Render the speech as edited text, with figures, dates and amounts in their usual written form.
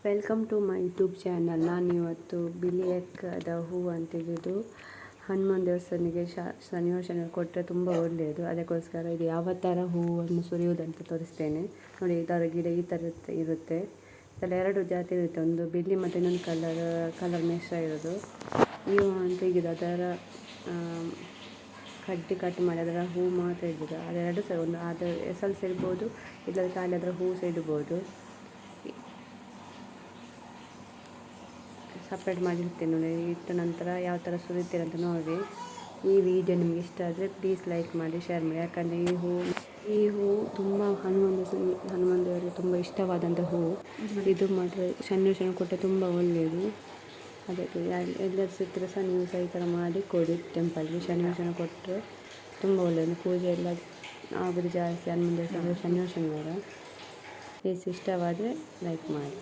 Welcome to my YouTube channel. ನಾನು ಇವತ್ತು ಬಿಳಿಯಕ್ಕದ ಹೂವು ಅಂತೇಳಿದ್ದು ಹನುಮಾನ್ ದೇವಸ್ಥಾನಿಗೆ ಶನಿವಾರ ಕೊಟ್ಟರೆ ತುಂಬ ಒಳ್ಳೆಯದು. ಅದಕ್ಕೋಸ್ಕರ ಇದು ಯಾವ ಥರ ಹೂವನ್ನು ಸುರಿಯುವುದಂತ ತೋರಿಸ್ತೇನೆ ನೋಡಿ. ಇದರ ಗಿಡ ಈ ಥರ ಇರುತ್ತೆ. ಇದರಲ್ಲಿ ಎರಡು ಜಾತಿ ಇರುತ್ತೆ, ಒಂದು ಬಿಳಿ ಮತ್ತು ಇನ್ನೊಂದು ಕಲರ್ ಮಿಶ್ರ ಇರೋದು. ಈ ಹೂವು ಅಂತ ಹೀಗಿದೆ, ಅದರ ಕಡ್ಡಿ ಕಟ್ ಮಾಡಿ ಅದರ ಹೂ ಮಾತ್ರ ಇಡ್ಬೋದು. ಅದೆರಡು ಸಹ ಒಂದು ಅದರ ಎಸಲು ಸಹ ಇಡ್ಬೋದು, ಇಲ್ಲದ ಖಾಲಿ ಅದರ ಹೂ ಸಹ ಇಡ್ಬೋದು. ಸಪ್ರೇಟ್ ಮಾಡಿರ್ತೇನೆ ನೋಡಿ. ಇಟ್ಟ ನಂತರ ಯಾವ ಥರ ಸುರಿತೀರ ಅಂತ ನೋಡಿ. ಈ ವಿಡಿಯೋ ನಿಮಗೆ ಇಷ್ಟ ಆದರೆ ಪ್ಲೀಸ್ ಲೈಕ್ ಮಾಡಿ, ಶೇರ್ ಮಾಡಿ. ಯಾಕಂದರೆ ಈ ಹೂ ತುಂಬ ಹನುಮಾನ್ ದೇವರಿಗೆ ತುಂಬ ಇಷ್ಟವಾದಂಥ ಹೂವು. ಇದು ಮಾಡಿದ್ರೆ ಶನಿವಾರ ಕೊಟ್ಟರೆ ತುಂಬ ಒಳ್ಳೆಯದು. ಅದಕ್ಕೆ ಎಲ್ಲರೂ ಸಿಕ್ಕರೆ ಸಹ ನೀವು ಸಹ ಈ ಥರ ಮಾಡಿ ಕೊಡಿ ಟೆಂಪಲ್ಗೆ. ಶನಿವಾರ ಕೊಟ್ಟರೆ ತುಂಬ ಒಳ್ಳೆಯದು. ಪೂಜೆ ಎಲ್ಲ ಆಗೋದು ಜಾಸ್ತಿ ಹನುಮಾನ್ ದೇವಸ್ಥಾನ ಶನಿವಾರ. ಪ್ಲೀಸ್ ಇಷ್ಟವಾದರೆ ಲೈಕ್ ಮಾಡಿ.